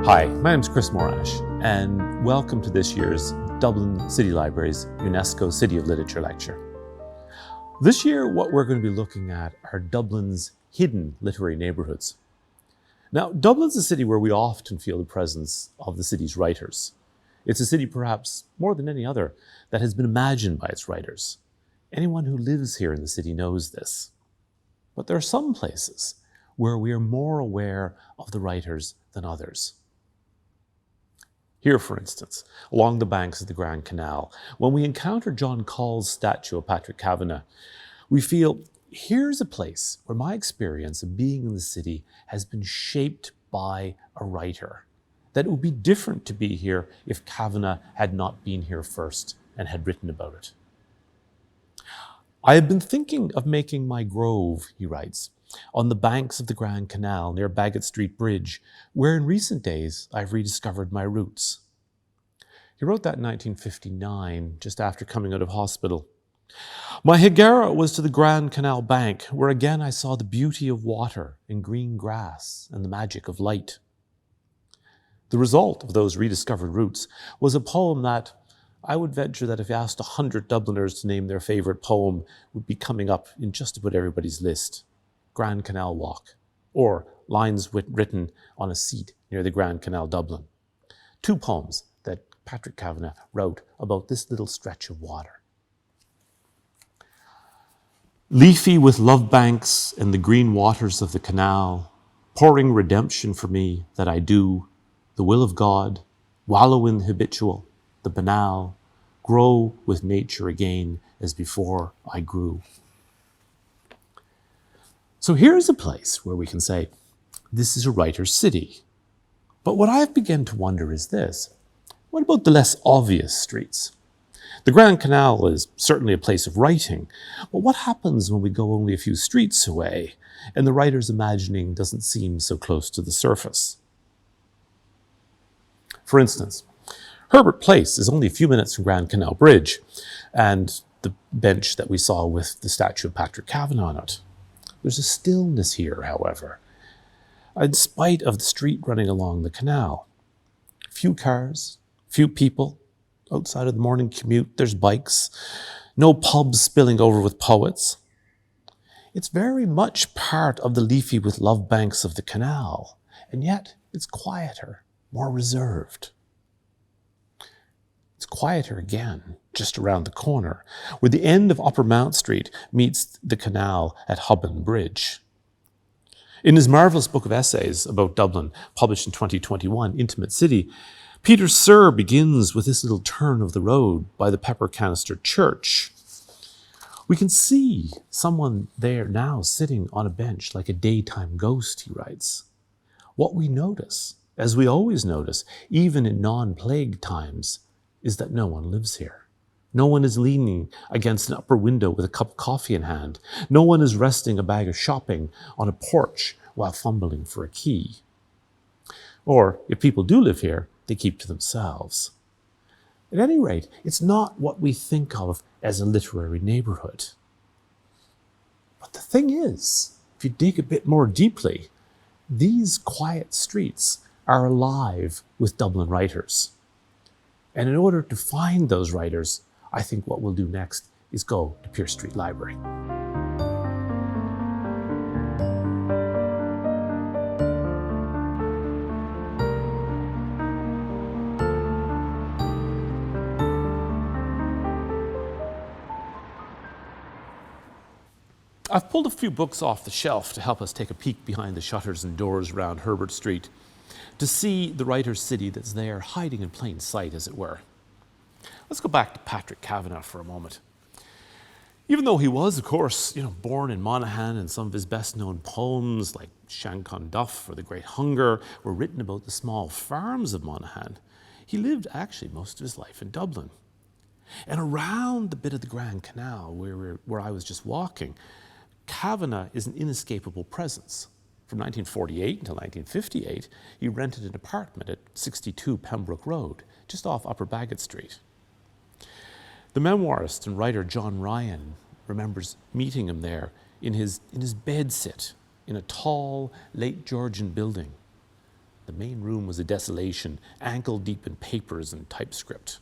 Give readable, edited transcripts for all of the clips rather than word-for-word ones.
Hi, my name is Chris Morash, and welcome to this year's Dublin City Library's UNESCO City of Literature lecture. This year, what we're going to be looking at are Dublin's hidden literary neighbourhoods. Now, Dublin's a city where we often feel the presence of the city's writers. It's a city, perhaps more than any other, that has been imagined by its writers. Anyone who lives here in the city knows this. But there are some places where we are more aware of the writers than others. Here, for instance, along the banks of the Grand Canal, when we encounter John Call's statue of Patrick Kavanagh, we feel, here's a place where my experience of being in the city has been shaped by a writer. That it would be different to be here if Kavanagh had not been here first and had written about it. I have been thinking of making my grove, he writes, on the banks of the Grand Canal near Bagatonia Street Bridge, where in recent days I've rediscovered my roots. He wrote that in 1959, just after coming out of hospital. My hagera was to the Grand Canal bank, where again I saw the beauty of water and green grass and the magic of light. The result of those rediscovered roots was a poem that I would venture that if you asked 100 Dubliners to name their favourite poem, would be coming up in just about everybody's list. Grand Canal Walk, or lines written on a seat near the Grand Canal, Dublin. Two poems that Patrick Kavanagh wrote about this little stretch of water. Leafy with love banks and the green waters of the canal, pouring redemption for me that I do, the will of God, wallow in the habitual, the banal, grow with nature again as before I grew. So here's a place where we can say, this is a writer's city. But what I've begun to wonder is this: what about the less obvious streets? The Grand Canal is certainly a place of writing, but what happens when we go only a few streets away and the writer's imagining doesn't seem so close to the surface? For instance, Herbert Place is only a few minutes from Grand Canal Bridge and the bench that we saw with the statue of Patrick Kavanagh on it. There's a stillness here, however, in spite of the street running along the canal. Few cars, few people. Outside of the morning commute, there's bikes. No pubs spilling over with poets. It's very much part of the leafy with love banks of the canal, and yet it's quieter, more reserved. It's quieter again, just around the corner, where the end of Upper Mount Street meets the canal at Hubban Bridge. In his marvellous book of essays about Dublin, published in 2021, Intimate City, Peter Sirr begins with this little turn of the road by the Pepper Canister Church. We can see someone there now sitting on a bench like a daytime ghost, he writes. What we notice, as we always notice, even in non-plague times, is that no one lives here. No one is leaning against an upper window with a cup of coffee in hand. No one is resting a bag of shopping on a porch while fumbling for a key. Or, if people do live here, they keep to themselves. At any rate, it's not what we think of as a literary neighbourhood. But the thing is, if you dig a bit more deeply, these quiet streets are alive with Dublin writers. And in order to find those writers, I think what we'll do next is go to Pearse Street Library. I've pulled a few books off the shelf to help us take a peek behind the shutters and doors around Herbert Street, to see the writer's city that's there, hiding in plain sight, as it were. Let's go back to Patrick Kavanagh for a moment. Even though he was, of course, born in Monaghan, and some of his best-known poems, like Shannon Duff or The Great Hunger, were written about the small farms of Monaghan, he lived actually most of his life in Dublin. And around the bit of the Grand Canal where I was just walking, Kavanagh is an inescapable presence. From 1948 until 1958, he rented an apartment at 62 Pembroke Road, just off Upper Bagatonia Street. The memoirist and writer John Ryan remembers meeting him there in his bedsit in a tall, late Georgian building. The main room was a desolation, ankle-deep in papers and typescript.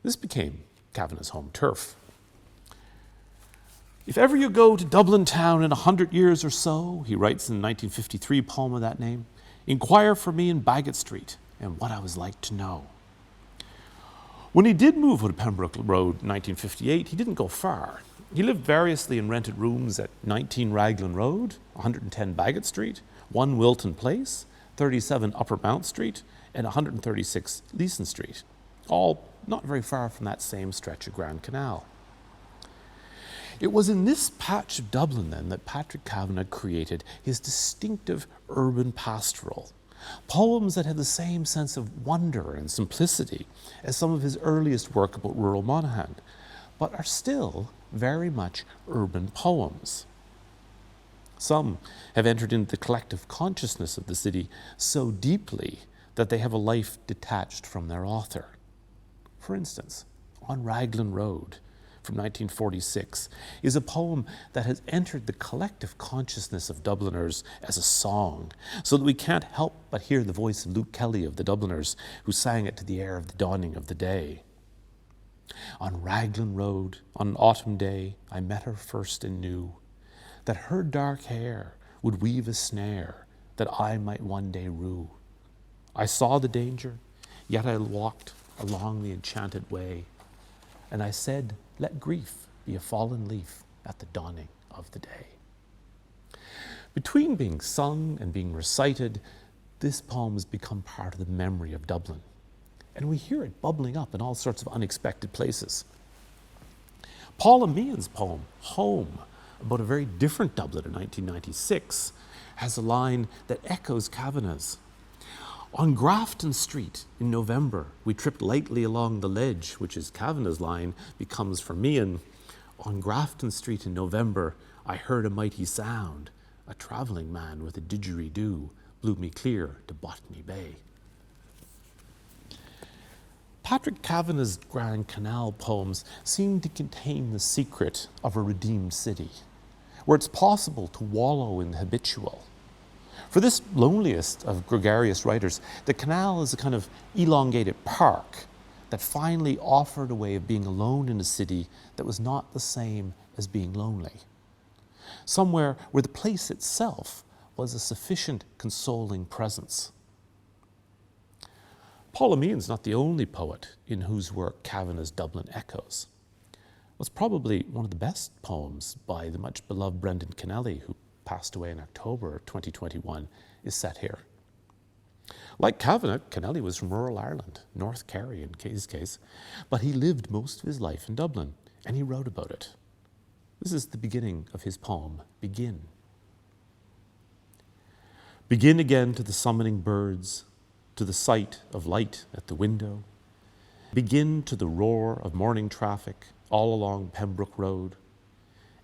This became Kavanagh's home turf. "If ever you go to Dublin town in 100 years or so," he writes in the 1953 poem of that name, "inquire for me in Baggot Street and what I was like to know." When he did move to Pembroke Road in 1958, he didn't go far. He lived variously in rented rooms at 19 Raglan Road, 110 Baggot Street, 1 Wilton Place, 37 Upper Mount Street, and 136 Leeson Street, all not very far from that same stretch of Grand Canal. It was in this patch of Dublin, then, that Patrick Kavanagh created his distinctive urban pastoral, poems that had the same sense of wonder and simplicity as some of his earliest work about rural Monaghan, but are still very much urban poems. Some have entered into the collective consciousness of the city so deeply that they have a life detached from their author. For instance, On Raglan Road, from 1946, is a poem that has entered the collective consciousness of Dubliners as a song, so that we can't help but hear the voice of Luke Kelly of the Dubliners, who sang it to the air of the dawning of the day. "On Raglan Road, on an autumn day, I met her first and knew that her dark hair would weave a snare that I might one day rue. I saw the danger, yet I walked along the enchanted way, and I said, let grief be a fallen leaf at the dawning of the day." Between being sung and being recited, this poem has become part of the memory of Dublin, and we hear it bubbling up in all sorts of unexpected places. Paula Meehan's poem, Home, about a very different Dublin in 1996, has a line that echoes Kavanagh's. "On Grafton Street in November, we tripped lightly along the ledge," which is Kavanagh's line, becomes for Meehan, "On Grafton Street in November, I heard a mighty sound. A travelling man with a didgeridoo blew me clear to Botany Bay." Patrick Kavanagh's Grand Canal poems seem to contain the secret of a redeemed city, where it's possible to wallow in the habitual. For this loneliest of gregarious writers, the canal is a kind of elongated park that finally offered a way of being alone in a city that was not the same as being lonely. Somewhere where the place itself was a sufficient consoling presence. Paula Meehan's not the only poet in whose work Kavanagh's Dublin echoes. What's probably one of the best poems by the much beloved Brendan Kennelly, who passed away in October of 2021, is set here. Like Kavanagh, Kennelly was from rural Ireland, North Kerry in his case, but he lived most of his life in Dublin, and he wrote about it. This is the beginning of his poem, Begin. "Begin again to the summoning birds, to the sight of light at the window. Begin to the roar of morning traffic all along Pembroke Road.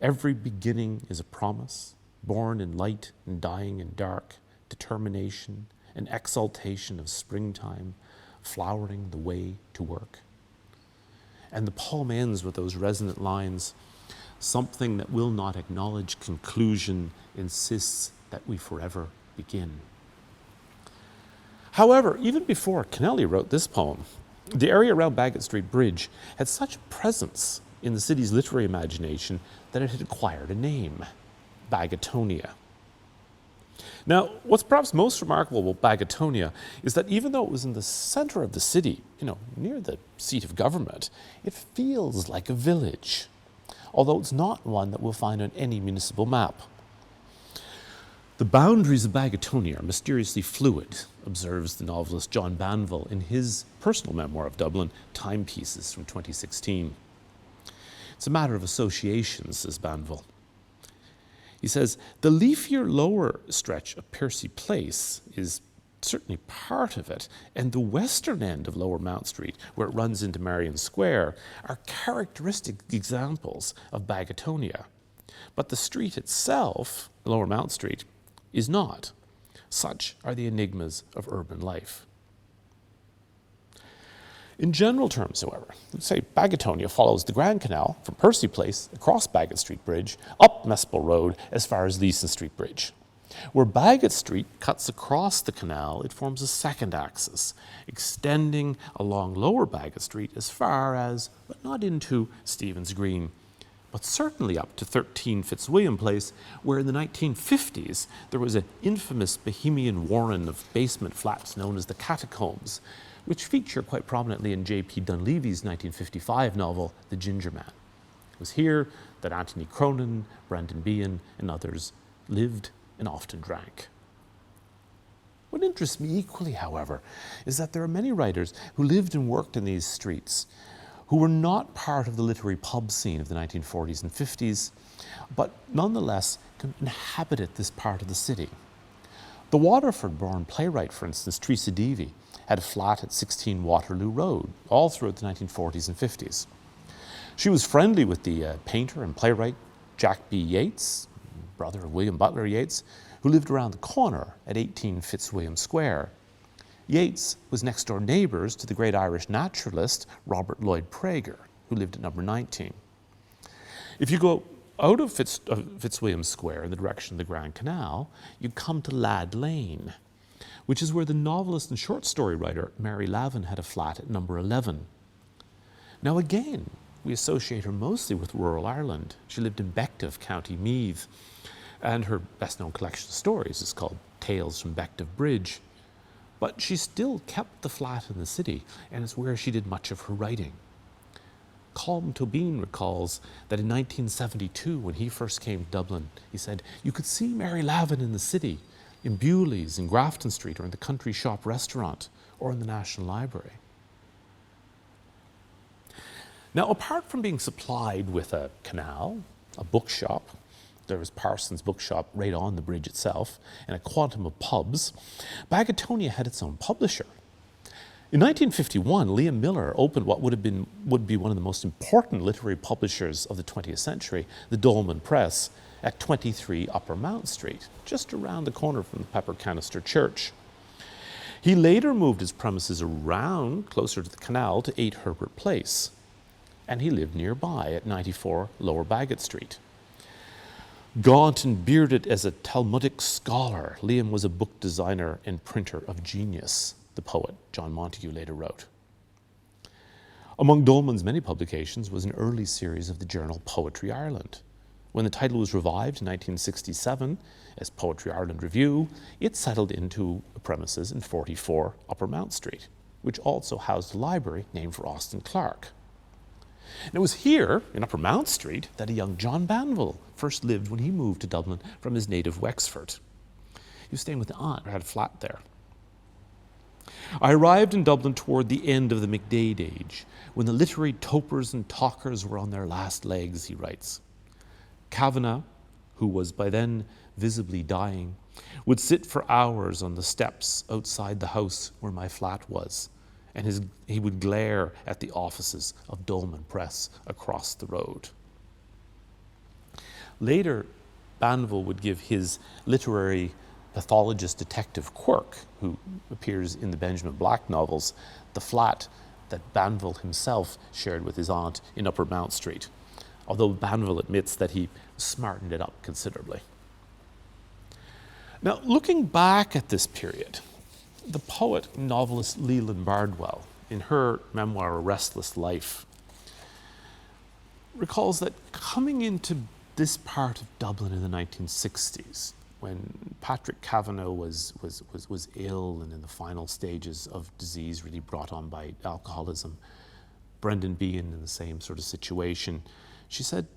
Every beginning is a promise, born in light and dying in dark, determination and exaltation of springtime, flowering the way to work." And the poem ends with those resonant lines, "Something that will not acknowledge conclusion insists that we forever begin." However, even before Kennelly wrote this poem, the area around Baggot Street Bridge had such a presence in the city's literary imagination that it had acquired a name, Bagatonia. Now, what's perhaps most remarkable about Bagatonia is that even though it was in the center of the city, near the seat of government, it feels like a village, although it's not one that we'll find on any municipal map. "The boundaries of Bagatonia are mysteriously fluid," observes the novelist John Banville in his personal memoir of Dublin, Timepieces, from 2016. "It's a matter of associations," says Banville. He says, "The leafier lower stretch of Percy Place is certainly part of it, and the western end of Lower Mount Street, where it runs into Marion Square, are characteristic examples of Bagatonia. But the street itself, Lower Mount Street, is not. Such are the enigmas of urban life." In general terms, however, let's say Bagatonia follows the Grand Canal from Percy Place across Baggot Street Bridge, up Mespel Road as far as Leeson Street Bridge. Where Baggot Street cuts across the canal, it forms a second axis, extending along Lower Baggot Street as far as, but not into, Stephen's Green, but certainly up to 13 Fitzwilliam Place, where in the 1950s there was an infamous Bohemian warren of basement flats known as the Catacombs, which feature quite prominently in J.P. Dunleavy's 1955 novel, The Ginger Man. It was here that Anthony Cronin, Brendan Behan, and others lived and often drank. What interests me equally, however, is that there are many writers who lived and worked in these streets who were not part of the literary pub scene of the 1940s and 50s, but nonetheless inhabited this part of the city. The Waterford-born playwright, for instance, Teresa Deevy, had a flat at 16 Waterloo Road all throughout the 1940s and 50s. She was friendly with the painter and playwright Jack B. Yeats, brother of William Butler Yeats, who lived around the corner at 18 Fitzwilliam Square. Yeats was next door neighbours to the great Irish naturalist Robert Lloyd Prager, who lived at number 19. If you go out of Fitzwilliam Square in the direction of the Grand Canal, you come to Lad Lane, which is where the novelist and short story writer Mary Lavin had a flat at number 11. Now again, we associate her mostly with rural Ireland. She lived in Bective, County Meath, and her best-known collection of stories is called Tales from Bective Bridge. But she still kept the flat in the city, and it's where she did much of her writing. Colm Tobin recalls that in 1972, when he first came to Dublin, he said, "You could see Mary Lavin in the city, in Bewley's, in Grafton Street, or in the Country Shop restaurant, or in the National Library." Now, apart from being supplied with a canal, a bookshop, there was Parsons' bookshop right on the bridge itself, and a quantum of pubs, Bagatonia had its own publisher. In 1951, Liam Miller opened what would be one of the most important literary publishers of the 20th century, the Dolman Press, at 23 Upper Mount Street, just around the corner from the Pepper Canister Church. He later moved his premises around, closer to the canal, to 8 Herbert Place, and he lived nearby at 94 Lower Baggot Street. Gaunt and bearded as a Talmudic scholar, Liam was a book designer and printer of genius, the poet John Montague later wrote. Among Dolman's many publications was an early series of the journal Poetry Ireland. When the title was revived in 1967 as Poetry Ireland Review, it settled into premises in 44 Upper Mount Street, which also housed a library named for Austin Clarke. And it was here, in Upper Mount Street, that a young John Banville first lived when he moved to Dublin from his native Wexford. He was staying with an aunt who had a flat there. I arrived in Dublin toward the end of the McDade age, when the literary topers and talkers were on their last legs, he writes. Kavanagh, who was by then visibly dying, would sit for hours on the steps outside the house where my flat was, and he would glare at the offices of Dolman Press across the road. Later, Banville would give his literary pathologist detective Quirk, who appears in the Benjamin Black novels, the flat that Banville himself shared with his aunt in Upper Mount Street, although Banville admits that he smartened it up considerably. Now, looking back at this period, the poet and novelist Leland Bardwell, in her memoir, A Restless Life, recalls that coming into this part of Dublin in the 1960s, when Patrick Kavanagh was ill and in the final stages of disease really brought on by alcoholism, Brendan Behan in the same sort of situation, she said,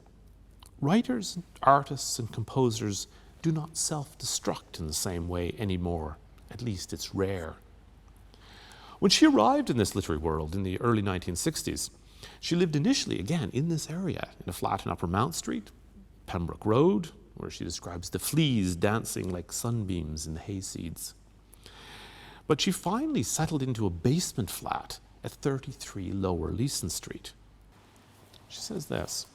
"Writers, artists, and composers do not self-destruct in the same way anymore. At least it's rare." When she arrived in this literary world in the early 1960s, she lived initially, again, in this area, in a flat in Upper Mount Street, Pembroke Road, where she describes the fleas dancing like sunbeams in the hayseeds. But she finally settled into a basement flat at 33 Lower Leeson Street. She says this,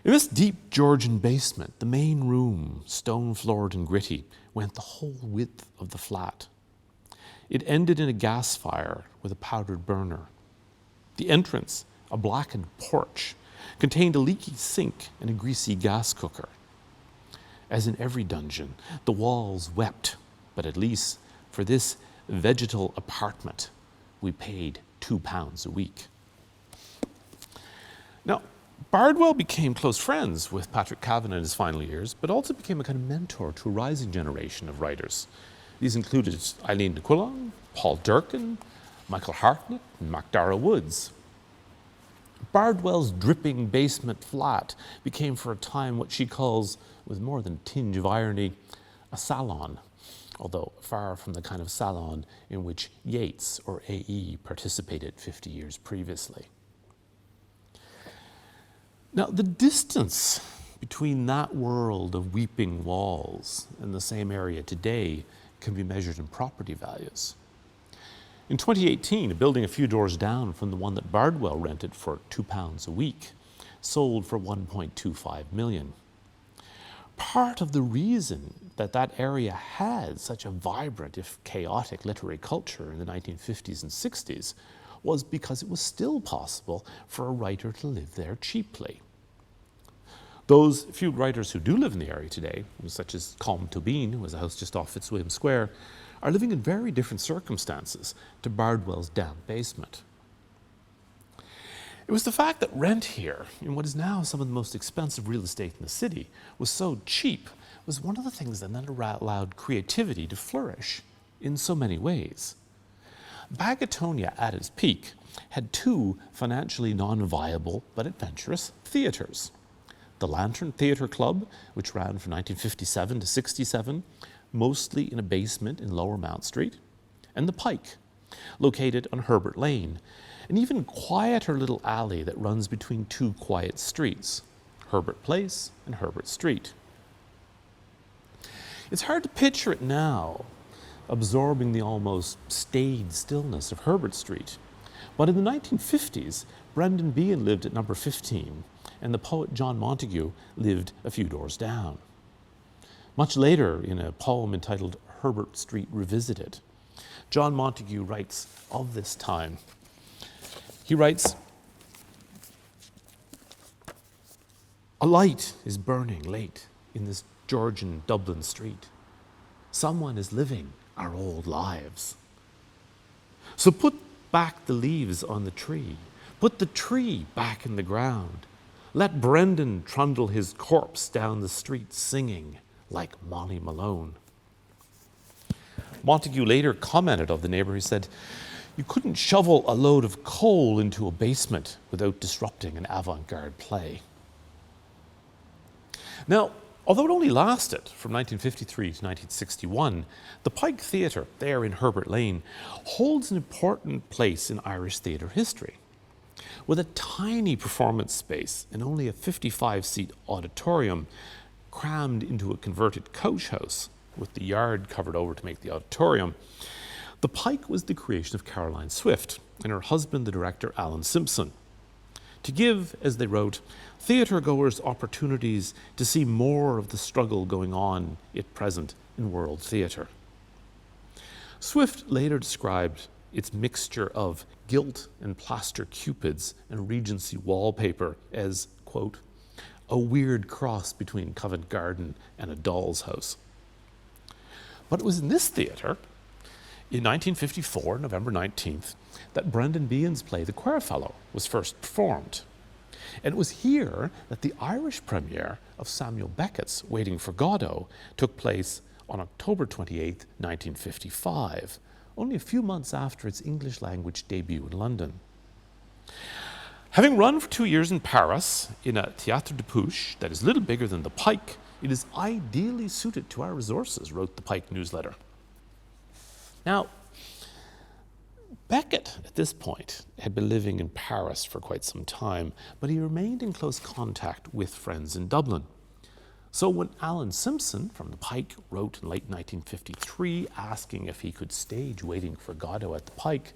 "In this deep Georgian basement, the main room, stone-floored and gritty, went the whole width of the flat. It ended in a gas fire with a powdered burner. The entrance, a blackened porch, contained a leaky sink and a greasy gas cooker. As in every dungeon, the walls wept, but at least for this vegetal apartment, we paid £2 a week. Now, Bardwell became close friends with Patrick Kavanagh in his final years, but also became a kind of mentor to a rising generation of writers. These included Eileen de Quillon, Paul Durkin, Michael Hartnett, and MacDara Woods. Bardwell's dripping basement flat became for a time what she calls, with more than a tinge of irony, a salon, although far from the kind of salon in which Yeats or A.E. participated 50 years previously. Now, the distance between that world of weeping walls and the same area today can be measured in property values. In 2018, a building a few doors down from the one that Bardwell rented for £2 a week sold for $1.25 million. Part of the reason that that area had such a vibrant, if chaotic, literary culture in the 1950s and 60s was because it was still possible for a writer to live there cheaply. Those few writers who do live in the area today, such as Colm Tóibín, who has a house just off Fitzwilliam Square, are living in very different circumstances to Bardwell's damp basement. It was the fact that rent here, in what is now some of the most expensive real estate in the city, was so cheap, was one of the things that then allowed creativity to flourish in so many ways. Bagatonia, at its peak, had two financially non-viable but adventurous theatres. The Lantern Theatre Club, which ran from 1957 to 67, mostly in a basement in Lower Mount Street, and the Pike, located on Herbert Lane, an even quieter little alley that runs between two quiet streets, Herbert Place and Herbert Street. It's hard to picture it now, absorbing the almost staid stillness of Herbert Street. But in the 1950s, Brendan Behan lived at number 15, and the poet John Montague lived a few doors down. Much later, in a poem entitled Herbert Street Revisited, John Montague writes of this time. He writes, "A light is burning late in this Georgian Dublin street. Someone is living our old lives. So put back the leaves on the tree. Put the tree back in the ground. Let Brendan trundle his corpse down the street singing like Molly Malone." Montague later commented of the neighbour. He said, "You couldn't shovel a load of coal into a basement without disrupting an avant-garde play." Now, although it only lasted from 1953 to 1961, the Pike Theatre, there in Herbert Lane, holds an important place in Irish theatre history. With a tiny performance space and only a 55-seat auditorium crammed into a converted coach house with the yard covered over to make the auditorium, the Pike was the creation of Caroline Swift and her husband, the director Alan Simpson, to give, as they wrote, theatre-goers opportunities to see more of the struggle going on at present in world theatre. Swift later described its mixture of gilt and plaster cupids and Regency wallpaper as, quote, "a weird cross between Covent Garden and a doll's house." But it was in this theatre, in 1954, November 19th, that Brendan Behan's play The Queerfellow was first performed. And it was here that the Irish premiere of Samuel Beckett's Waiting for Godot took place on October 28, 1955, only a few months after its English language debut in London. Having run for 2 years in Paris in a théâtre de poche that is little bigger than the Pike, it is ideally suited to our resources, wrote the Pike newsletter. Now, Beckett, at this point, had been living in Paris for quite some time, but he remained in close contact with friends in Dublin. So when Alan Simpson from the Pike wrote in late 1953 asking if he could stage Waiting for Godot at the Pike,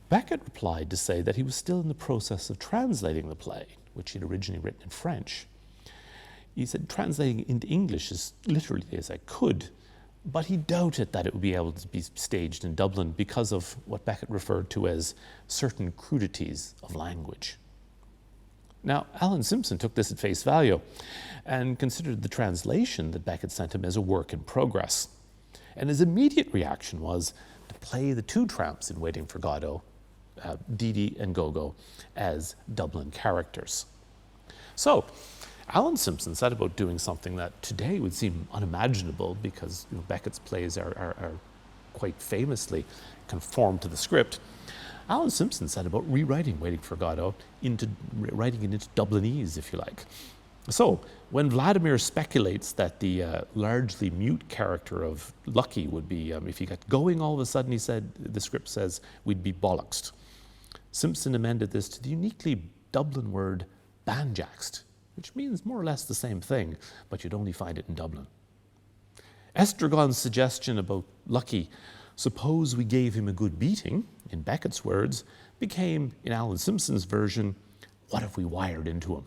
Beckett replied to say that he was still in the process of translating the play, which he had originally written in French. He said, translating it into English as literally as I could, but he doubted that it would be able to be staged in Dublin because of what Beckett referred to as certain crudities of language. Now, Alan Simpson took this at face value and considered the translation that Beckett sent him as a work in progress. And his immediate reaction was to play the two tramps in Waiting for Godot, Dee Dee and Gogo, as Dublin characters. So, Alan Simpson set about doing something that today would seem unimaginable because Beckett's plays are quite famously conformed to the script. Alan Simpson set about rewriting Waiting for Godot, writing it into Dublinese, if you like. So, when Vladimir speculates that the largely mute character of Lucky would be, if he got going all of a sudden, the script says, we'd be bollocksed. Simpson amended this to the uniquely Dublin word banjaxed, which means more or less the same thing, but you'd only find it in Dublin. Estragon's suggestion about Lucky, suppose we gave him a good beating, in Beckett's words, became, in Alan Simpson's version, what if we wired into him?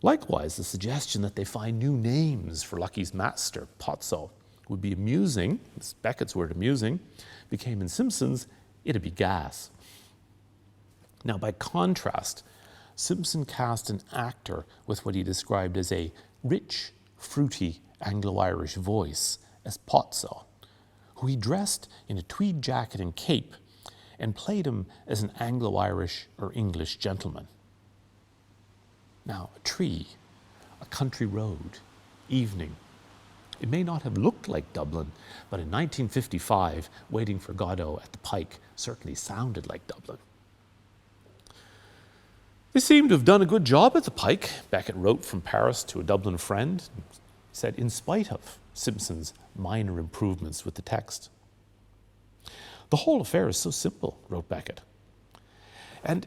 Likewise, the suggestion that they find new names for Lucky's master, Pozzo, would be amusing, it's Beckett's word amusing, became in Simpson's, it'd be gas. Now, by contrast, Simpson cast an actor with what he described as a rich, fruity Anglo-Irish voice as Pozzo, who he dressed in a tweed jacket and cape and played him as an Anglo-Irish or English gentleman. Now, a tree, a country road, evening. It may not have looked like Dublin, but in 1955, Waiting for Godot at the Pike certainly sounded like Dublin. They seem to have done a good job at the Pike, Beckett wrote from Paris to a Dublin friend. He said, in spite of Simpson's minor improvements with the text. The whole affair is so simple, wrote Beckett. And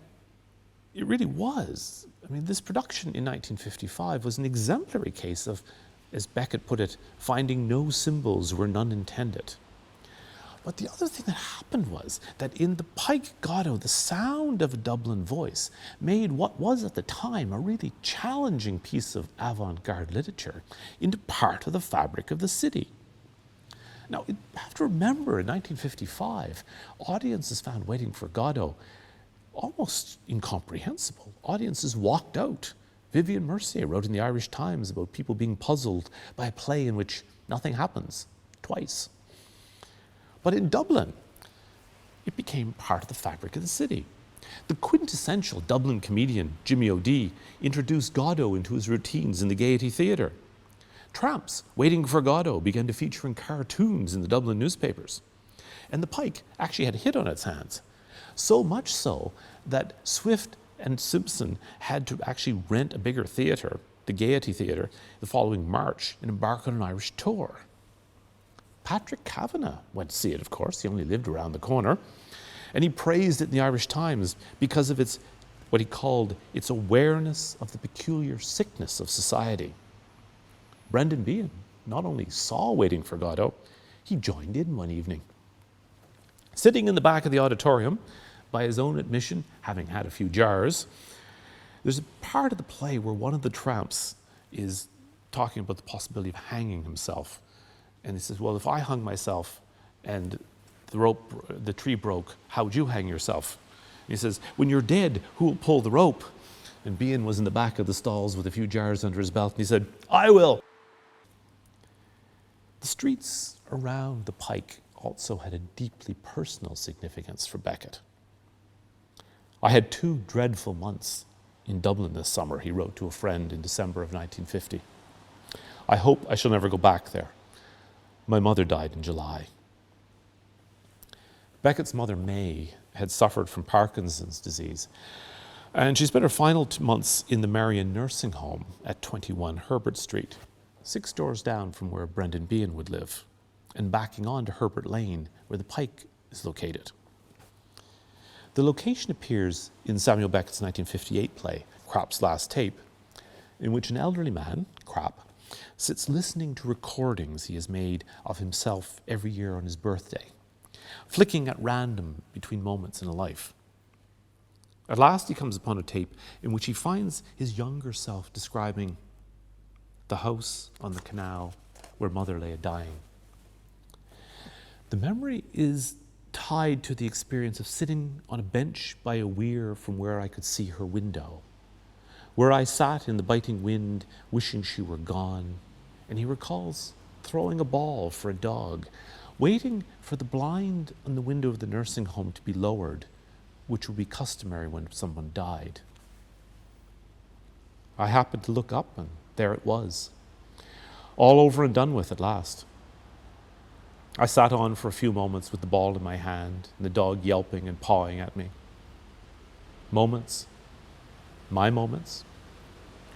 it really was. I mean, this production in 1955 was an exemplary case of, as Beckett put it, finding no symbols where none intended. But the other thing that happened was that in the Pike Godot, the sound of a Dublin voice made what was at the time a really challenging piece of avant-garde literature into part of the fabric of the city. Now, you have to remember, in 1955, audiences found Waiting for Godot almost incomprehensible. Audiences walked out. Vivian Mercier wrote in the Irish Times about people being puzzled by a play in which nothing happens twice. But in Dublin, it became part of the fabric of the city. The quintessential Dublin comedian, Jimmy O'Dea, introduced Godot into his routines in the Gaiety Theatre. Tramps Waiting for Godot began to feature in cartoons in the Dublin newspapers. And the Pike actually had a hit on its hands. So much so that Swift and Simpson had to actually rent a bigger theatre, the Gaiety Theatre, the following March and embark on an Irish tour. Patrick Kavanagh went to see it, of course. He only lived around the corner. And he praised it in the Irish Times because of its, what he called, its awareness of the peculiar sickness of society. Brendan Behan not only saw Waiting for Godot, he joined in one evening. Sitting in the back of the auditorium, by his own admission, having had a few jars, there's a part of the play where one of the tramps is talking about the possibility of hanging himself. And he says, well, if I hung myself and the tree broke, how would you hang yourself? And he says, when you're dead, who will pull the rope? And Behan was in the back of the stalls with a few jars under his belt, and he said, I will. The streets around the Pike also had a deeply personal significance for Beckett. I had 2 dreadful months in Dublin this summer, he wrote to a friend in December of 1950. I hope I shall never go back there. My mother died in July. Beckett's mother, May, had suffered from Parkinson's disease, and she spent her final 2 months in the Marion Nursing Home at 21 Herbert Street, 6 doors down from where Brendan Behan would live, and backing on to Herbert Lane, where the Pike is located. The location appears in Samuel Beckett's 1958 play, Krapp's Last Tape, in which an elderly man, Krapp, sits listening to recordings he has made of himself every year on his birthday, flicking at random between moments in a life. At last he comes upon a tape in which he finds his younger self describing the house on the canal where mother lay dying. The memory is tied to the experience of sitting on a bench by a weir from where I could see her window, where I sat in the biting wind, wishing she were gone. And he recalls throwing a ball for a dog, waiting for the blind on the window of the nursing home to be lowered, which would be customary when someone died. I happened to look up, and there it was, all over and done with at last. I sat on for a few moments with the ball in my hand and the dog yelping and pawing at me. Moments, my moments,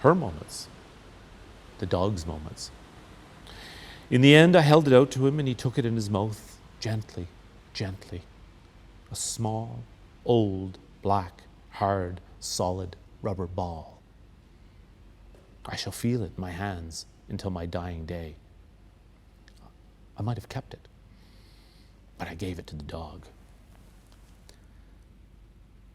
her moments, the dog's moments. In the end, I held it out to him and he took it in his mouth, gently, gently. A small, old, black, hard, solid rubber ball. I shall feel it in my hands until my dying day. I might have kept it, but I gave it to the dog.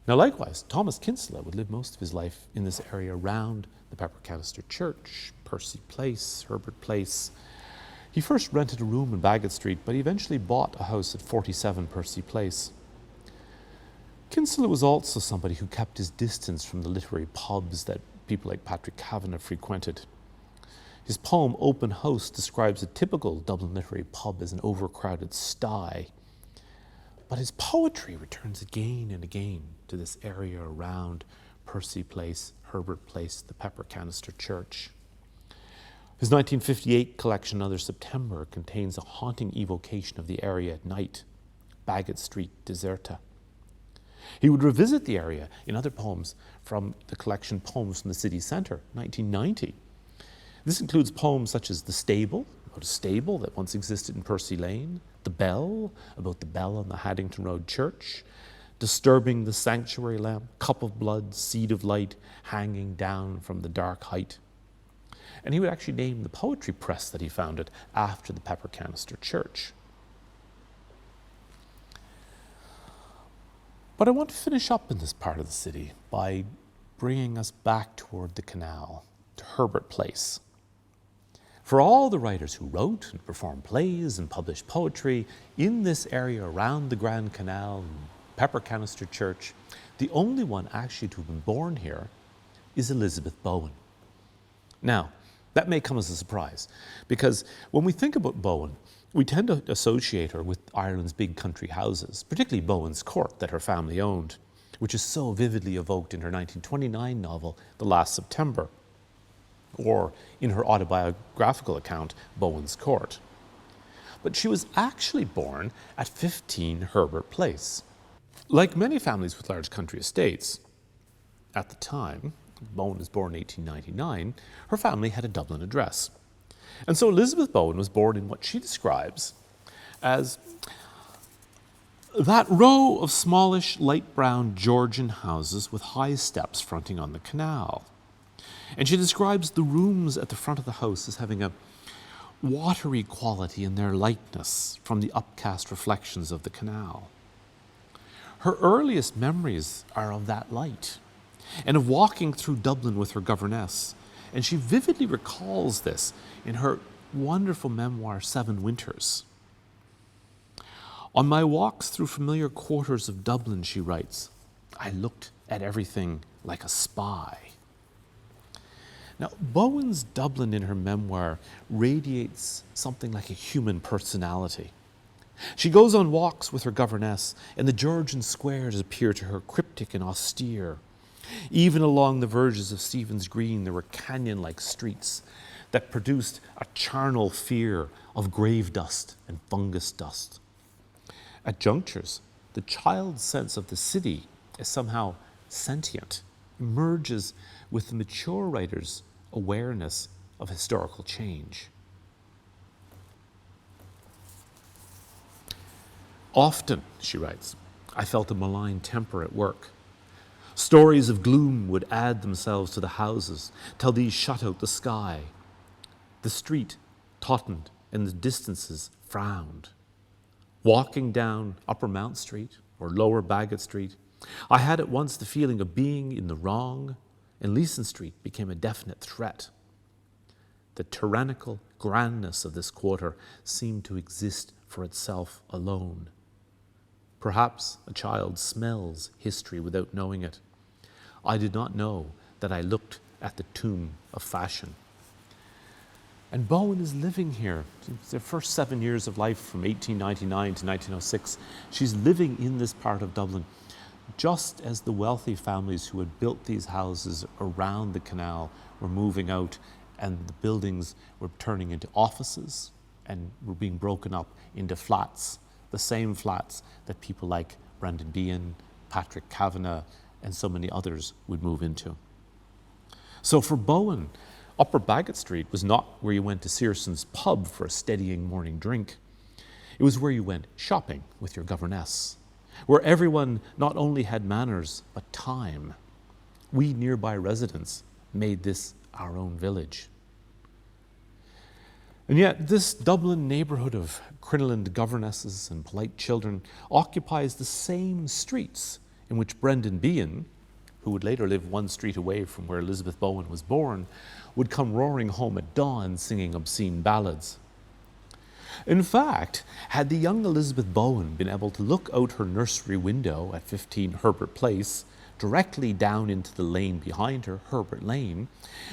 Now likewise, Thomas Kinsella would live most of his life in this area around the Pepper Canister Church, Percy Place, Herbert Place. He first rented a room in Baggot Street, but he eventually bought a house at 47 Percy Place. Kinsella was also somebody who kept his distance from the literary pubs that people like Patrick Kavanagh frequented. His poem Open House describes a typical Dublin literary pub as an overcrowded sty. But his poetry returns again and again to this area around Percy Place, Herbert Place, the Pepper Canister Church. His 1958 collection, Another September, contains a haunting evocation of the area at night, Baggot Street, Deserta. He would revisit the area in other poems from the collection Poems from the City Centre, 1990. This includes poems such as The Stable, about a stable that once existed in Percy Lane, The Bell, about the bell on the Haddington Road Church, Disturbing the Sanctuary Lamp, Cup of Blood, Seed of Light, Hanging Down from the Dark Height. And he would actually name the poetry press that he founded after the Pepper Canister Church. But I want to finish up in this part of the city by bringing us back toward the canal, to Herbert Place. For all the writers who wrote and performed plays and published poetry in this area around the Grand Canal and Pepper Canister Church, the only one actually to have been born here is Elizabeth Bowen. Now, that may come as a surprise, because when we think about Bowen, we tend to associate her with Ireland's big country houses, particularly Bowen's Court that her family owned, which is so vividly evoked in her 1929 novel, The Last September, or in her autobiographical account, Bowen's Court. But she was actually born at 15 Herbert Place. Like many families with large country estates, at the time, Bowen was born in 1899, her family had a Dublin address. And so Elizabeth Bowen was born in what she describes as that row of smallish, light brown Georgian houses with high steps fronting on the canal. And she describes the rooms at the front of the house as having a watery quality in their lightness from the upcast reflections of the canal. Her earliest memories are of that light and of walking through Dublin with her governess. And she vividly recalls this in her wonderful memoir, 7 Winters. On my walks through familiar quarters of Dublin, she writes, I looked at everything like a spy. Now, Bowen's Dublin in her memoir radiates something like a human personality. She goes on walks with her governess, and the Georgian squares appear to her cryptic and austere. Even along the verges of Stephen's Green, there were canyon-like streets that produced a charnel fear of grave dust and fungus dust. At junctures, the child's sense of the city as somehow sentient emerges with the mature writer's awareness of historical change. Often, she writes, I felt a malign temper at work. Stories of gloom would add themselves to the houses till these shut out the sky. The street tautened and the distances frowned. Walking down Upper Mount Street or Lower Baggot Street, I had at once the feeling of being in the wrong, and Leeson Street became a definite threat. The tyrannical grandness of this quarter seemed to exist for itself alone. Perhaps a child smells history without knowing it. I did not know that I looked at the tomb of fashion. And Bowen is living here. It's her first 7 years of life from 1899 to 1906. She's living in this part of Dublin, just as the wealthy families who had built these houses around the canal were moving out and the buildings were turning into offices and were being broken up into flats, the same flats that people like Brendan Behan, Patrick Kavanagh, and so many others would move into. So for Bowen, Upper Baggot Street was not where you went to Searson's pub for a steadying morning drink. It was where you went shopping with your governess, where everyone not only had manners, but time. We nearby residents made this our own village. And yet this Dublin neighbourhood of crinolined governesses and polite children occupies the same streets in which Brendan Behan, who would later live one street away from where Elizabeth Bowen was born, would come roaring home at dawn singing obscene ballads. In fact, had the young Elizabeth Bowen been able to look out her nursery window at 15 Herbert Place, directly down into the lane behind her, Herbert Lane,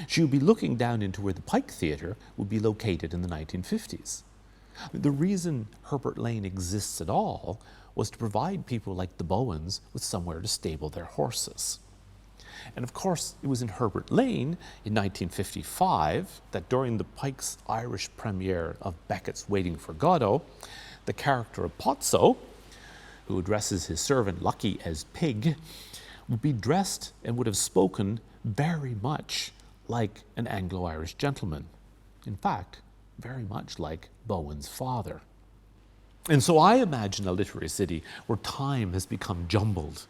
she would be looking down into where the Pike Theatre would be located in the 1950s. The reason Herbert Lane exists at all was to provide people like the Bowens with somewhere to stable their horses. And of course, it was in Herbert Lane in 1955 that during the Pike's Irish premiere of Beckett's Waiting for Godot, the character of Pozzo, who addresses his servant Lucky as Pig, would be dressed and would have spoken very much like an Anglo-Irish gentleman. In fact, very much like Bowen's father. And so I imagine a literary city where time has become jumbled.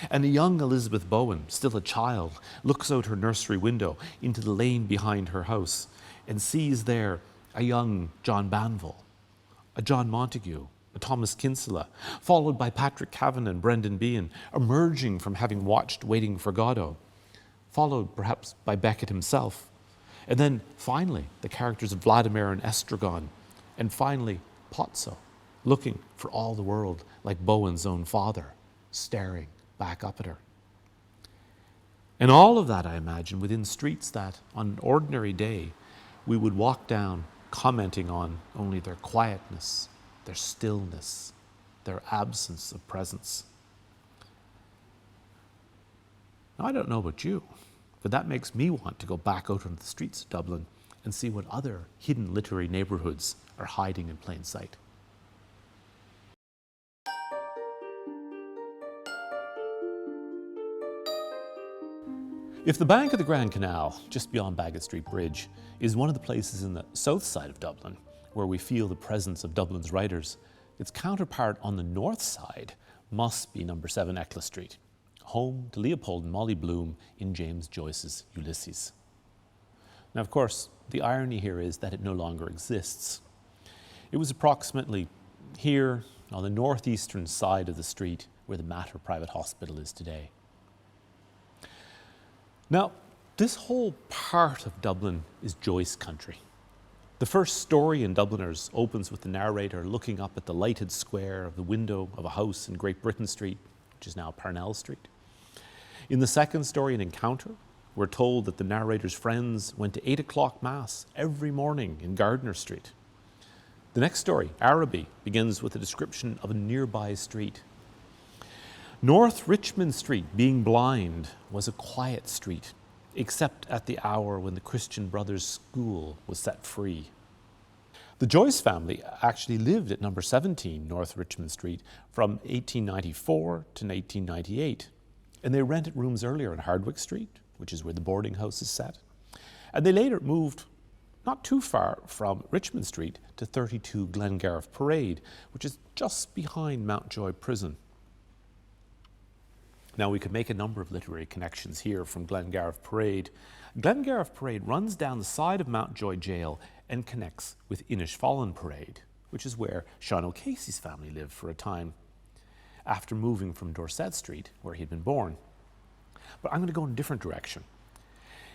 And a young Elizabeth Bowen, still a child, looks out her nursery window into the lane behind her house and sees there a young John Banville, a John Montague, a Thomas Kinsella, followed by Patrick Kavanagh and Brendan Behan, emerging from having watched Waiting for Godot, followed perhaps by Beckett himself. And then finally, the characters of Vladimir and Estragon, and finally Pozzo, looking for all the world like Bowen's own father, staring back up at her. And all of that, I imagine, within streets that, on an ordinary day, we would walk down commenting on only their quietness, their stillness, their absence of presence. Now, I don't know about you, but that makes me want to go back out onto the streets of Dublin and see what other hidden literary neighbourhoods are hiding in plain sight. If the bank of the Grand Canal, just beyond Baggot Street Bridge, is one of the places in the south side of Dublin where we feel the presence of Dublin's writers, its counterpart on the north side must be number 7 Eccles Street, home to Leopold and Molly Bloom in James Joyce's Ulysses. Now, of course, the irony here is that it no longer exists. It was approximately here on the northeastern side of the street where the Mater Private Hospital is today. Now, this whole part of Dublin is Joyce country. The first story in Dubliners opens with the narrator looking up at the lighted square of the window of a house in Great Britain Street, which is now Parnell Street. In the second story, in Encounter, we're told that the narrator's friends went to 8 o'clock Mass every morning in Gardiner Street. The next story, Araby, begins with a description of a nearby street. North Richmond Street, being blind, was a quiet street, except at the hour when the Christian Brothers' School was set free. The Joyce family actually lived at number 17 North Richmond Street from 1894 to 1898, and they rented rooms earlier on Hardwicke Street, which is where the boarding house is set, and they later moved not too far from Richmond Street to 32 Glengariff Parade, which is just behind Mountjoy Prison. Now, we could make a number of literary connections here from Glengariff Parade. Glengariff Parade runs down the side of Mountjoy Jail and connects with Inishfallen Parade, which is where Sean O'Casey's family lived for a time after moving from Dorset Street, where he'd been born. But I'm going to go in a different direction.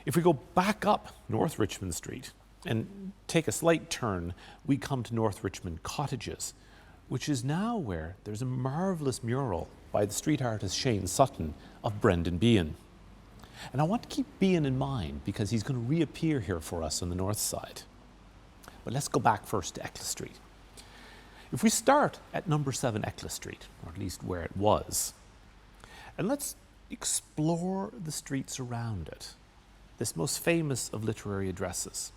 If we go back up North Richmond Street and take a slight turn, we come to North Richmond Cottages, which is now where there's a marvellous mural by the street artist Shane Sutton of Brendan Behan. And I want to keep Behan in mind because he's going to reappear here for us on the north side. But let's go back first to Eccles Street. If we start at number 7 Eccles Street, or at least where it was, and let's explore the streets around it, this most famous of literary addresses.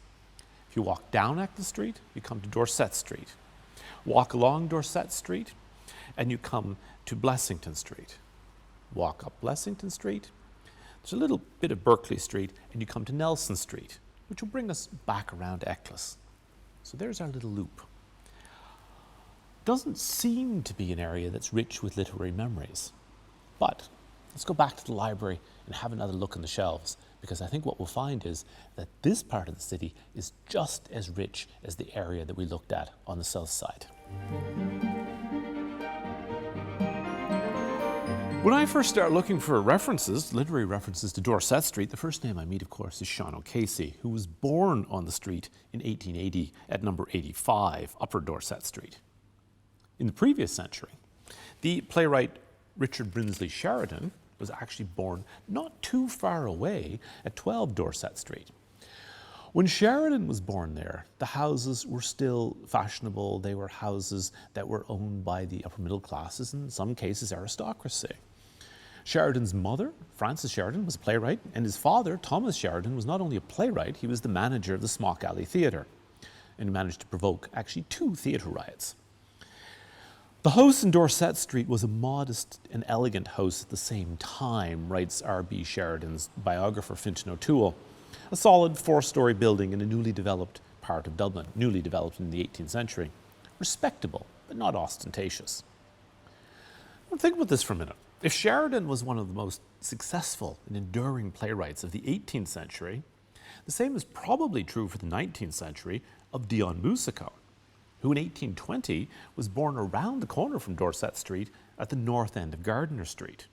If you walk down Eccles Street, you come to Dorset Street. Walk along Dorset Street, and you come to Blessington Street. Walk up Blessington Street, there's a little bit of Berkeley Street, and you come to Nelson Street, which will bring us back around to Eccles. So there's our little loop. Doesn't seem to be an area that's rich with literary memories. But let's go back to the library and have another look in the shelves, because I think what we'll find is that this part of the city is just as rich as the area that we looked at on the south side. When I first start looking for references, literary references to Dorset Street, the first name I meet, of course, is Sean O'Casey, who was born on the street in 1880 at number 85, Upper Dorset Street. In the previous century, the playwright Richard Brinsley Sheridan was actually born not too far away at 12 Dorset Street. When Sheridan was born there, the houses were still fashionable. They were houses that were owned by the upper middle classes, in some cases aristocracy. Sheridan's mother, Frances Sheridan, was a playwright, and his father, Thomas Sheridan, was not only a playwright, he was the manager of the Smock Alley Theatre, and he managed to provoke actually 2 theatre riots. The house in Dorset Street was a modest and elegant house at the same time, writes R.B. Sheridan's biographer Fintan O'Toole. A solid 4-story building in a newly developed part of Dublin, newly developed in the 18th century. Respectable, but not ostentatious. Well, think about this for a minute. If Sheridan was one of the most successful and enduring playwrights of the 18th century, the same is probably true for the 19th century of Dion Boucicault, who in 1820 was born around the corner from Dorset Street at the north end of Gardiner Street.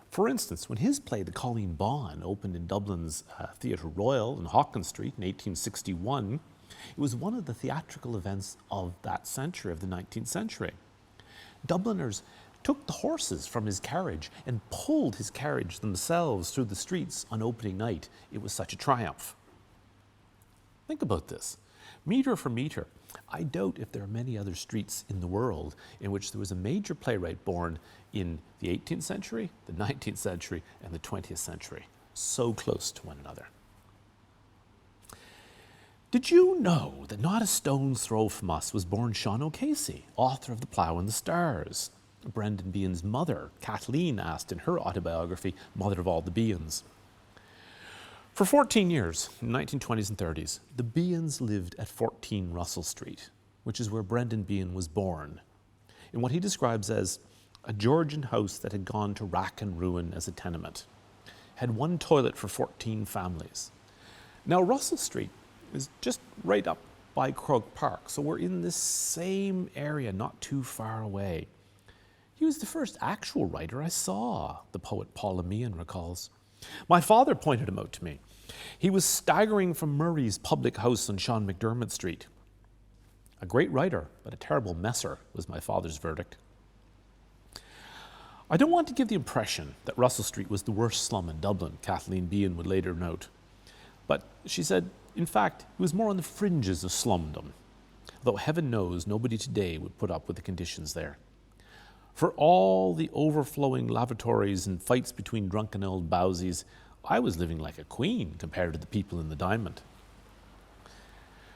For instance, when his play The Colleen Bawn opened in Dublin's Theatre Royal in Hawkins Street in 1861, it was one of the theatrical events of that century, of the 19th century. Dubliners took the horses from his carriage and pulled his carriage themselves through the streets on opening night. It was such a triumph. Think about this. Metre for metre, I doubt if there are many other streets in the world in which there was a major playwright born in the 18th century, the 19th century, and the 20th century, so close to one another. Did you know that not a stone's throw from us was born Sean O'Casey, author of The Plough and the Stars? Brendan Behan's mother, Kathleen, asked in her autobiography, Mother of All the Behans. For 14 years, in the 1920s and 30s, the Behans lived at 14 Russell Street, which is where Brendan Behan was born, in what he describes as a Georgian house that had gone to rack and ruin as a tenement, had 1 toilet for 14 families. Now, Russell Street is just right up by Croke Park, so we're in this same area, not too far away. He was the first actual writer I saw, the poet Paula Meehan recalls. My father pointed him out to me. He was staggering from Murray's public house on Sean McDermott Street. A great writer, but a terrible messer, was my father's verdict. I don't want to give the impression that Russell Street was the worst slum in Dublin, Kathleen Behan would later note. But she said, in fact, it was more on the fringes of slumdom, though heaven knows nobody today would put up with the conditions there. For all the overflowing lavatories and fights between drunken old bowsies, I was living like a queen compared to the people in the Diamond.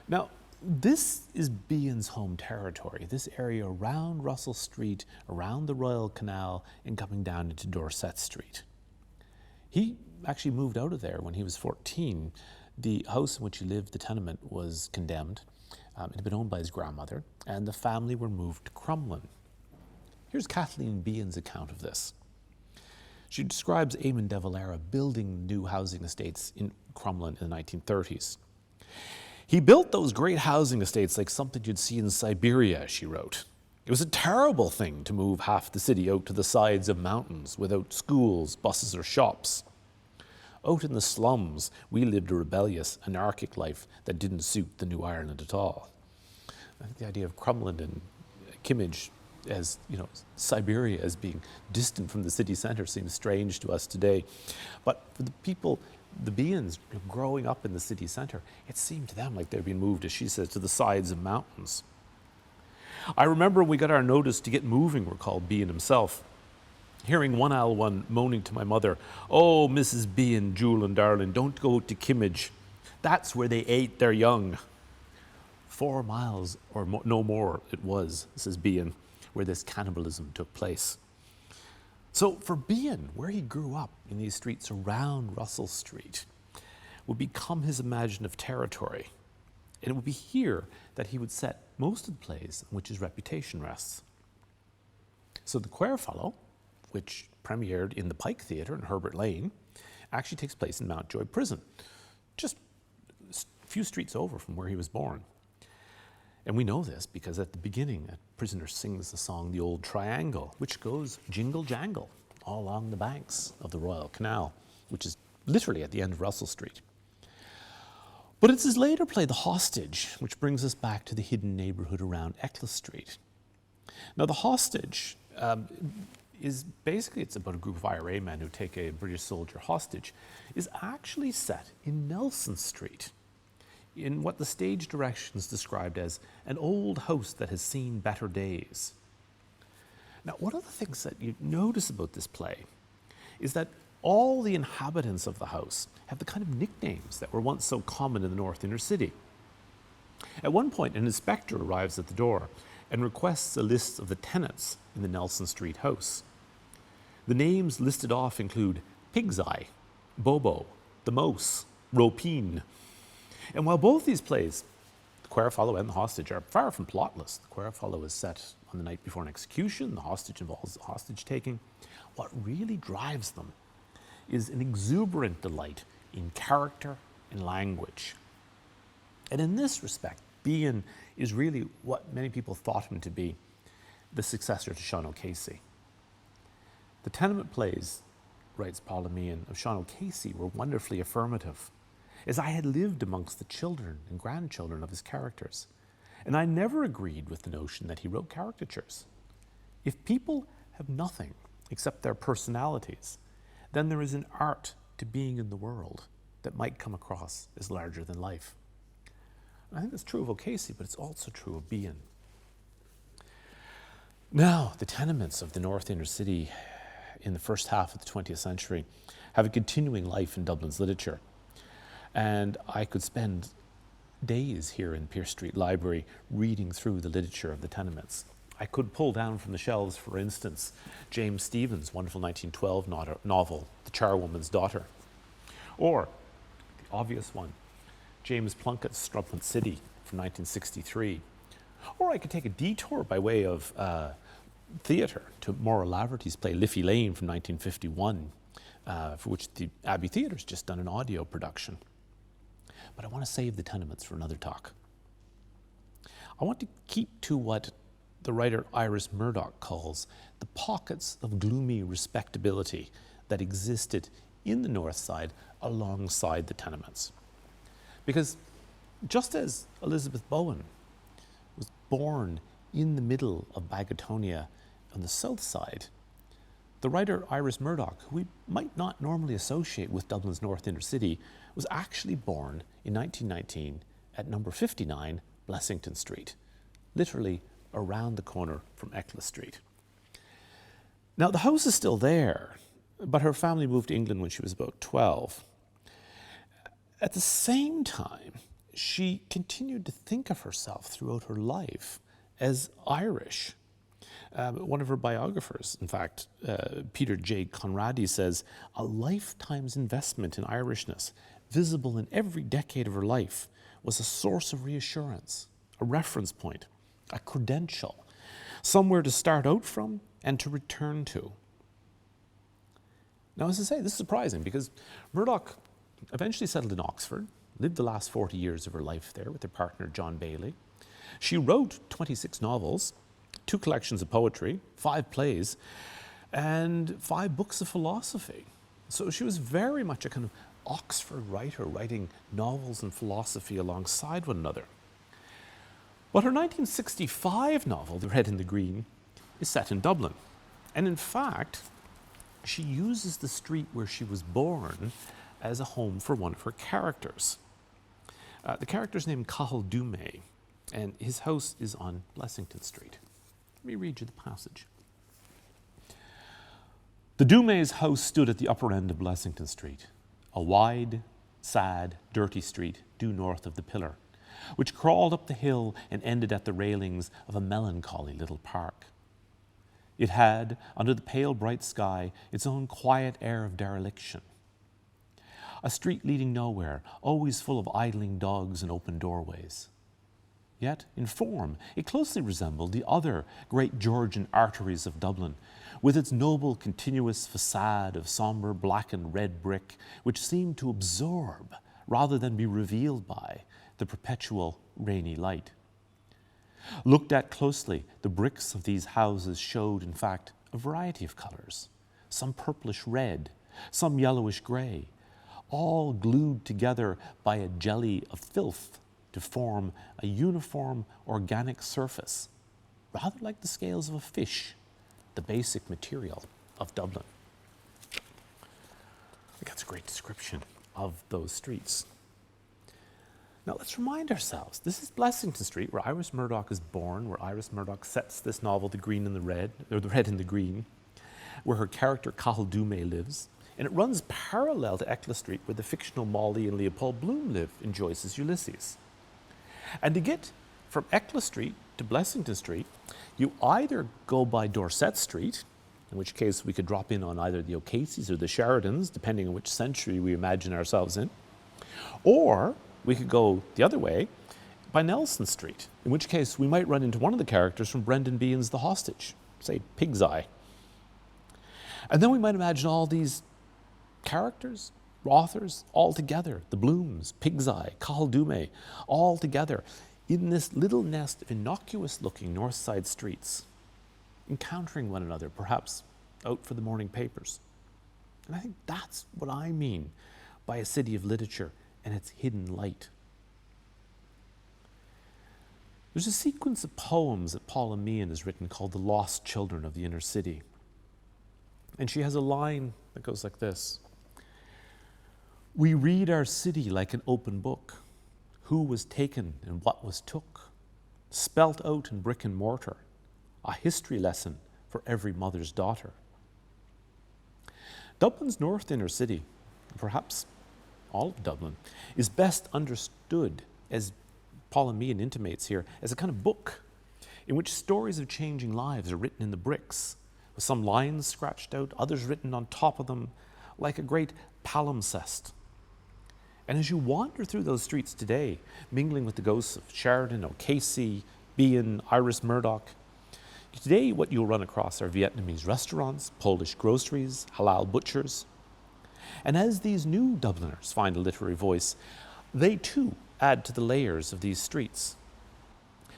Now, this is Behan's home territory, this area around Russell Street, around the Royal Canal, and coming down into Dorset Street. He actually moved out of there when he was 14. The house in which he lived, the tenement, was condemned. It had been owned by his grandmother, and the family were moved to Crumlin. Here's Kathleen Behan's account of this. She describes Eamon de Valera building new housing estates in Crumlin in the 1930s. He built those great housing estates like something you'd see in Siberia, she wrote. It was a terrible thing to move half the city out to the sides of mountains without schools, buses or shops. Out in the slums, we lived a rebellious, anarchic life that didn't suit the new Ireland at all. I think the idea of Crumlin and Kimmage as Siberia as being distant from the city centre seems strange to us today. But for the people, the Behans growing up in the city centre, it seemed to them like they'd been moved, as she says, to the sides of mountains. I remember when we got our notice to get moving, recalled Behan himself, hearing one owl one moaning to my mother, "Oh, Mrs. Behan, Jewel and darling, don't go to Kimmage. That's where they ate their young." 4 miles or no more it was, says Behan, where this cannibalism took place. So for Behan, where he grew up in these streets around Russell Street would become his imaginative territory. And it would be here that he would set most of the plays on which his reputation rests. So The Queerfellow, which premiered in the Pike Theatre in Herbert Lane, actually takes place in Mountjoy Prison, just a few streets over from where he was born. And we know this because at the beginning, a prisoner sings the song The Old Triangle, which goes jingle jangle all along the banks of the Royal Canal, which is literally at the end of Russell Street. But it's his later play, The Hostage, which brings us back to the hidden neighbourhood around Eccles Street. Now, The Hostage is basically, it's about a group of IRA men who take a British soldier hostage, is actually set in Nelson Street, in what the stage directions described as an old house that has seen better days. Now, one of the things that you notice about this play is that all the inhabitants of the house have the kind of nicknames that were once so common in the North Inner City. At one point, an inspector arrives at the door and requests a list of the tenants in the Nelson Street house. The names listed off include Pig's Eye, Bobo, The Mouse, Ropine. And while both these plays, The Queerfellow and The Hostage, are far from plotless, The Queerfellow is set on the night before an execution, The Hostage involves hostage taking, what really drives them is an exuberant delight in character and language. And in this respect, Behan is really what many people thought him to be, the successor to Sean O'Casey. The tenement plays, writes Paula Meehan, of Sean O'Casey were wonderfully affirmative, as I had lived amongst the children and grandchildren of his characters, and I never agreed with the notion that he wrote caricatures. If people have nothing except their personalities, then there is an art to being in the world that might come across as larger than life. I think that's true of O'Casey, but it's also true of Behan. Now, the tenements of the North Inner City in the first half of the 20th century have a continuing life in Dublin's literature. And I could spend days here in Pearse Street Library reading through the literature of the tenements. I could pull down from the shelves, for instance, James Stephen's wonderful 1912 novel, The Charwoman's Daughter. Or, the obvious one, James Plunkett's Strumpet City from 1963. Or I could take a detour by way of theatre to Maura Laverty's play Liffey Lane from 1951, for which the Abbey Theatre's just done an audio production. But I want to save the tenements for another talk. I want to keep to what the writer Iris Murdoch calls the pockets of gloomy respectability that existed in the North Side alongside the tenements. Because just as Elizabeth Bowen was born in the middle of Bagatonia on the south side, the writer Iris Murdoch, who we might not normally associate with Dublin's North Inner City, was actually born in 1919 at number 59 Blessington Street, literally around the corner from Eccles Street. Now, the house is still there, but her family moved to England when she was about 12. At the same time, she continued to think of herself throughout her life as Irish. One of her biographers, in fact, Peter J. Conradi, says, a lifetime's investment in Irishness, visible in every decade of her life, was a source of reassurance, a reference point, a credential, somewhere to start out from and to return to. Now, as I say, this is surprising because Murdoch eventually settled in Oxford, lived the last 40 years of her life there with her partner John Bailey. She wrote 26 novels, 2 collections of poetry, 5 plays, and 5 books of philosophy. So she was very much a kind of Oxford writer, writing novels and philosophy alongside one another. But her 1965 novel, The Red and the Green, is set in Dublin. And in fact, she uses the street where she was born as a home for one of her characters. The character's named Cathal Dume, and his house is on Blessington Street. Let me read you the passage. The Dume's house stood at the upper end of Blessington Street, a wide, sad, dirty street due north of the Pillar, which crawled up the hill and ended at the railings of a melancholy little park. It had, under the pale bright sky, its own quiet air of dereliction. A street leading nowhere, always full of idling dogs and open doorways. Yet, in form, it closely resembled the other great Georgian arteries of Dublin, with its noble continuous facade of sombre black and red brick, which seemed to absorb, rather than be revealed by, the perpetual rainy light. Looked at closely, the bricks of these houses showed, in fact, a variety of colours, some purplish red, some yellowish grey, all glued together by a jelly of filth to form a uniform organic surface, rather like the scales of a fish, the basic material of Dublin. I think that's a great description of those streets. Now let's remind ourselves, this is Blessington Street, where Iris Murdoch is born, where Iris Murdoch sets this novel, The Green and the Red, or The Red and the Green, where her character Cathal Dume lives. And it runs parallel to Eccles Street, where the fictional Molly and Leopold Bloom live in Joyce's Ulysses. And to get from Eccles Street to Blessington Street, you either go by Dorset Street, in which case we could drop in on either the O'Caseys or the Sheridans, depending on which century we imagine ourselves in, or we could go the other way by Nelson Street, in which case we might run into one of the characters from Brendan Behan's The Hostage, say Pig's Eye. And then we might imagine all these characters, authors, all together, the Blooms, Pig's Eye, Cathal Dume, all together in this little nest of innocuous-looking north side streets, encountering one another, perhaps out for the morning papers. And I think that's what I mean by a city of literature and its hidden light. There's a sequence of poems that Paula Meehan has written called The Lost Children of the Inner City. And she has a line that goes like this. We read our city like an open book. Who was taken and what was took. Spelt out in brick and mortar. A history lesson for every mother's daughter. Dublin's north inner city, perhaps all of Dublin, is best understood, as Paula Meehan intimates here, as a kind of book in which stories of changing lives are written in the bricks, with some lines scratched out, others written on top of them, like a great palimpsest. And as you wander through those streets today, mingling with the ghosts of Sheridan, O'Casey, Behan, Iris Murdoch, today what you'll run across are Vietnamese restaurants, Polish groceries, halal butchers. And as these new Dubliners find a literary voice, they too add to the layers of these streets.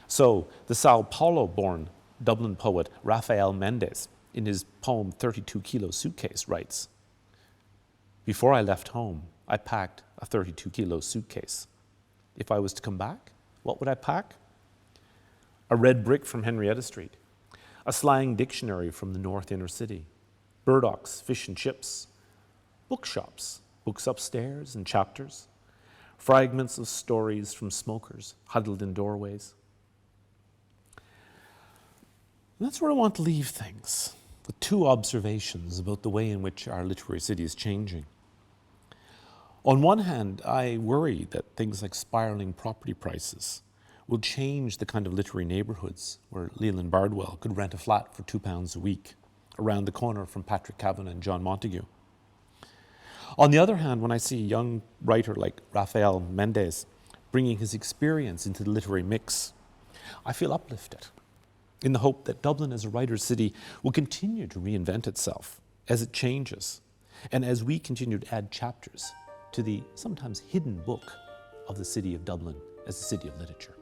So the Sao Paulo-born Dublin poet Rafael Mendes, in his poem 32 Kilo Suitcase, writes, "Before I left home, I packed a 32 kilo suitcase. If I was to come back, what would I pack? A red brick from Henrietta Street, a slang dictionary from the north inner city, Burdock's Fish and Chips, bookshops, books upstairs and chapters, fragments of stories from smokers huddled in doorways." And that's where I want to leave things, with two observations about the way in which our literary city is changing. On one hand, I worry that things like spiraling property prices will change the kind of literary neighbourhoods where Leland Bardwell could rent a flat for £2 a week around the corner from Patrick Kavanagh and John Montague. On the other hand, when I see a young writer like Rafael Mendes bringing his experience into the literary mix, I feel uplifted in the hope that Dublin as a writer's city will continue to reinvent itself as it changes and as we continue to add chapters to the sometimes hidden book of the city of Dublin as a city of literature.